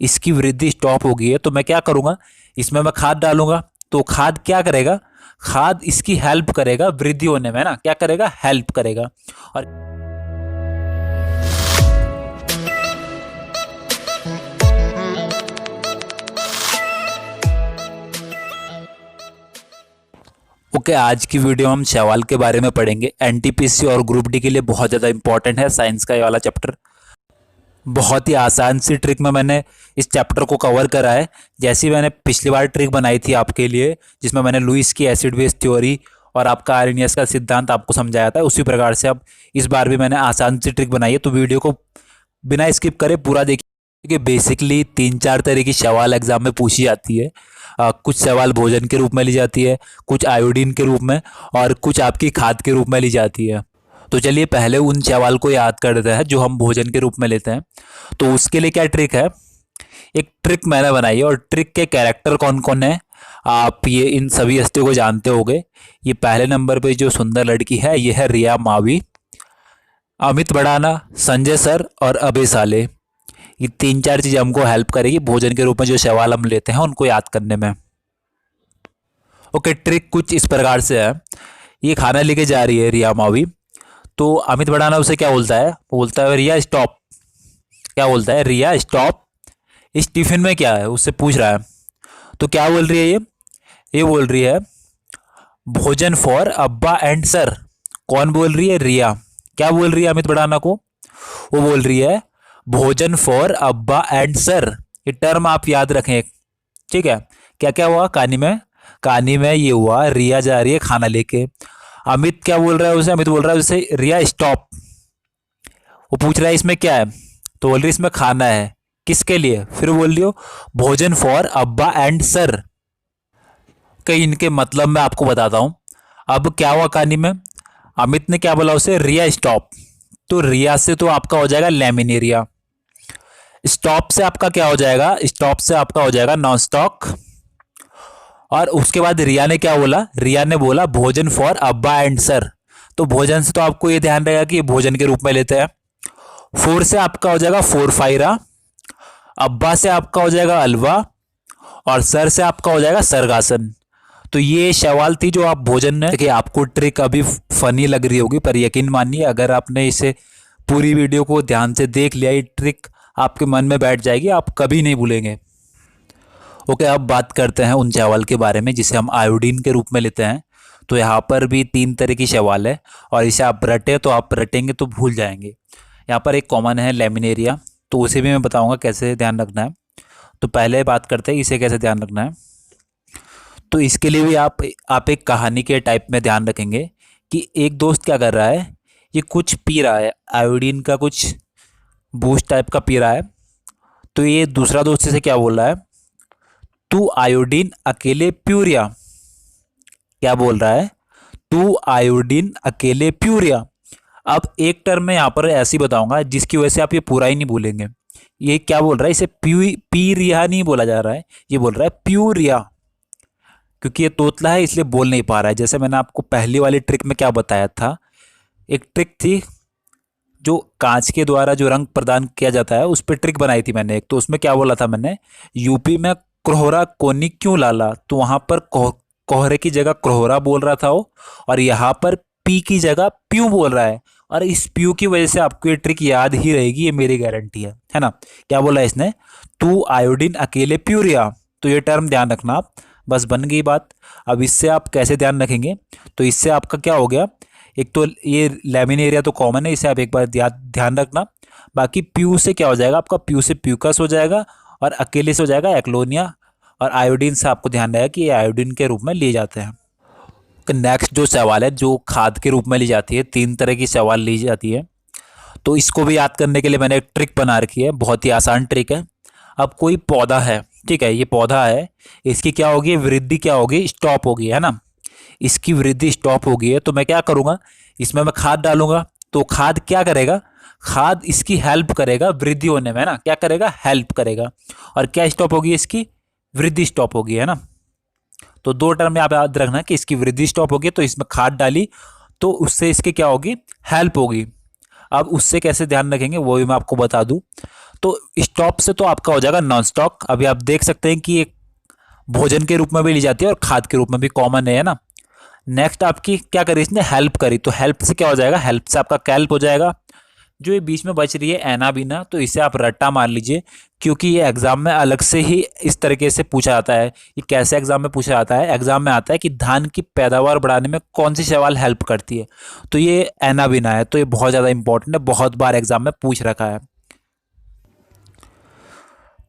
इसकी वृद्धि स्टॉप हो गई है, तो मैं क्या करूंगा, इसमें मैं खाद डालूंगा। तो खाद क्या करेगा, खाद इसकी हेल्प करेगा वृद्धि होने में, है ना, क्या करेगा, हेल्प करेगा। और ओके, आज की वीडियो हम शैवाल के बारे में पढ़ेंगे। एनटीपीसी और ग्रुप डी के लिए बहुत ज़्यादा इंपॉर्टेंट है साइंस का ये वाला चैप्टर। बहुत ही आसान सी ट्रिक में मैंने इस चैप्टर को कवर करा है। जैसी मैंने पिछली बार ट्रिक बनाई थी आपके लिए, जिसमें मैंने लुईस की एसिड बेस थ्योरी और आपका आर्हेनियस का सिद्धांत आपको समझाया था, उसी प्रकार से अब इस बार भी मैंने आसान सी ट्रिक बनाई है। तो वीडियो को बिना स्किप करे पूरा देखिए, क्योंकि बेसिकली 3-4 तरह की सवाल एग्जाम में पूछी जाती है। कुछ सवाल भोजन के रूप में ली जाती है, कुछ आयोडीन के रूप में, और कुछ आपकी खाद के रूप में ली जाती है। तो चलिए पहले उन सवाल को याद करते हैं जो हम भोजन के रूप में लेते हैं। तो उसके लिए क्या ट्रिक है, एक ट्रिक मैंने बनाई है, और ट्रिक के कैरेक्टर कौन कौन है आप ये इन सभी हस्तियों को जानते होंगे। ये पहले नंबर पे जो सुंदर लड़की है ये है रिया मावी, अमित भड़ाना, संजय सर और अभय साले। ये 3-4 चीज़ें हमको हेल्प करेगी भोजन के रूप में जो सवाल हम लेते हैं उनको याद करने में। ओके, ट्रिक कुछ इस प्रकार से है। ये खाना लेके जा रही है रिया मावी, तो अमित भड़ाना उसे क्या बोलता है, बोलता है रिया स्टॉप। क्या बोलता है, रिया स्टॉप, इस टिफिन में क्या है, उससे पूछ रहा है। तो क्या बोल रही है ये बोल रही है भोजन फॉर अब्बा एंड सर। कौन बोल रही है, रिया। क्या बोल रही है अमित भड़ाना को, वो बोल रही है भोजन फॉर अब्बा एंड सर। ये टर्म आप याद रखें, ठीक है। क्या क्या हुआ कहानी में, कहानी में ये हुआ रिया जा रही है खाना लेके। अमित क्या बोल रहा है उसे, अमित बोल रहा है उसे रिया स्टॉप। वो पूछ रहा है इसमें क्या है, तो बोल रही है इसमें खाना है। किसके लिए, फिर बोल रही हो भोजन फॉर अब्बा एंड सर। कई इनके मतलब मैं आपको बताता हूं। अब क्या हुआ कहानी में, अमित ने क्या बोला उसे, रिया स्टॉप। तो रिया से तो आपका हो जाएगा लैमिनेरिया, स्टॉप से आपका क्या हो जाएगा, स्टॉप से आपका हो जाएगा नॉन स्टॉक। और उसके बाद रिया ने क्या बोला, रिया ने बोला भोजन फॉर अब्बा एंड सर। तो भोजन से तो आपको ये ध्यान रहेगा कि ये भोजन के रूप में लेते हैं। फोर से आपका हो जाएगा फोर फायरा, अब्बा से आपका हो जाएगा अलवा, और सर से आपका हो जाएगा सर्गासन। तो ये सवाल थी जो आप भोजन में, देखिए आपको ट्रिक अभी फनी लग रही होगी, पर यकीन मानिए अगर आपने इसे पूरी वीडियो को ध्यान से देख लिया, ये ट्रिक आपके मन में बैठ जाएगी, आप कभी नहीं भूलेंगे। ओके, अब बात करते हैं उन चावल के बारे में जिसे हम आयोडीन के रूप में लेते हैं। तो यहाँ पर भी 3 तरह की सवाल है, और इसे आप रटे तो आप रटेंगे तो भूल जाएंगे। यहाँ पर एक कॉमन है लेमिनेरिया, तो उसे भी मैं बताऊंगा कैसे ध्यान रखना है। तो पहले बात करते हैं इसे कैसे ध्यान रखना है। तो इसके लिए भी आप एक कहानी के टाइप में ध्यान रखेंगे कि एक दोस्त क्या कर रहा है, ये कुछ पी रहा है, आयोडीन का कुछ बूस्ट टाइप का पी रहा है। तो ये दूसरा दोस्त इसे क्या बोल रहा है, तू आयोडीन अकेले प्यूरिया। क्या बोल रहा है, तू आयोडीन अकेले प्यूरिया। अब एक टर्म में यहाँ पर ऐसी बताऊंगा जिसकी वजह से आप ये पूरा ही नहीं भूलेंगे। ये क्या बोल रहा है, इसे पीरिया नहीं बोला जा रहा है, ये बोल रहा है प्यूरिया, क्योंकि ये तोतला है इसलिए बोल नहीं पा रहा है। जैसे मैंने आपको पहली वाली ट्रिक में क्या बताया था, एक ट्रिक थी जो कांच के द्वारा जो रंग प्रदान किया जाता है उस पर ट्रिक बनाई थी मैंने एक। तो उसमें क्या बोला था मैंने, यूपी में कोहरा कोनी क्यों लाला, तो वहां पर कोहरे की जगह कोहरा बोल रहा था वो, और यहाँ पर पी की जगह प्यू बोल रहा है। और इस प्यू की वजह से आपको ये ट्रिक याद ही रहेगी, ये मेरी गारंटी है ना। क्या बोला इसने, तू आयोडीन अकेले प्यूरिया। तो ये टर्म ध्यान रखना आप, बस बन गई बात। अब इससे आप कैसे ध्यान रखेंगे, तो इससे आपका क्या हो गया, एक तो ये लेमिनेरिया तो कॉमन है, इसे आप एक बार ध्यान रखना। बाकी प्यू से क्या हो जाएगा आपका, प्यू से प्यूकस हो जाएगा, और अकेले से हो जाएगा एक्लोनिया, और आयोडीन से आपको ध्यान रहेगा कि ये आयोडीन के रूप में लिए जाते हैं। नेक्स्ट जो सवाल है जो खाद के रूप में ली जाती है, 3 तरह की सवाल ली जाती है। तो इसको भी याद करने के लिए मैंने एक ट्रिक बना रखी है, बहुत ही आसान ट्रिक है। अब कोई पौधा है, ठीक है, ये पौधा है, इसकी क्या होगी, वृद्धि क्या होगी, स्टॉप होगी, है ना। इसकी वृद्धि स्टॉप हो गई है, तो मैं क्या करूंगा, इसमें मैं खाद डालूंगा। तो खाद क्या करेगा, खाद इसकी हेल्प करेगा वृद्धि होने में, है ना। क्या करेगा, हेल्प करेगा। और क्या स्टॉप होगी, इसकी वृद्धि स्टॉप होगी, है ना। तो 2 टर्म आप याद रखना कि इसकी वृद्धि स्टॉप होगी, तो इसमें खाद डाली तो उससे इसकी क्या होगी, हेल्प होगी। अब उससे कैसे ध्यान रखेंगे वो भी मैं आपको बता दूं। तो स्टॉप से तो आपका हो जाएगा नॉन स्टॉक। अभी आप देख सकते हैं कि एक भोजन के रूप में भी ली जाती है और खाद के रूप में भी कॉमन है ना। नेक्स्ट आपकी क्या करी इसने, हेल्प करी, तो हेल्प से क्या हो जाएगा, हेल्प से आपका कैल्प हो जाएगा। जो ये बीच में बच रही है एना बीना, तो इसे आप रट्टा मान लीजिए, क्योंकि ये एग्जाम में अलग से ही इस तरीके से पूछा जाता है। ये कैसे एग्जाम में पूछा जाता है, एग्जाम में आता है कि धान की पैदावार बढ़ाने में कौन सी शैवाल हेल्प करती है, तो ये एना बीना है। तो ये बहुत ज़्यादा इंपॉर्टेंट है, बहुत बार एग्जाम में पूछ रखा है।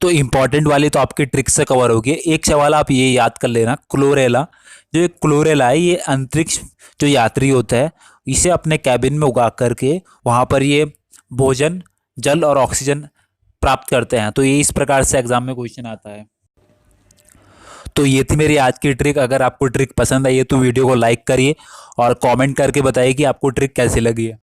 तो इंपॉर्टेंट वाली तो आपकी ट्रिक से कवर होगी। एक सवाल आप ये याद कर लेना, क्लोरेला, जो ये क्लोरेला है ये अंतरिक्ष जो यात्री होता है इसे अपने कैबिन में उगा करके वहाँ पर ये भोजन, जल और ऑक्सीजन प्राप्त करते हैं। तो ये इस प्रकार से एग्जाम में क्वेश्चन आता है। तो ये थी मेरी आज की ट्रिक। अगर आपको ट्रिक पसंद आई है तो वीडियो को लाइक करिए और कमेंट करके बताइए कि आपको ट्रिक कैसी लगी है।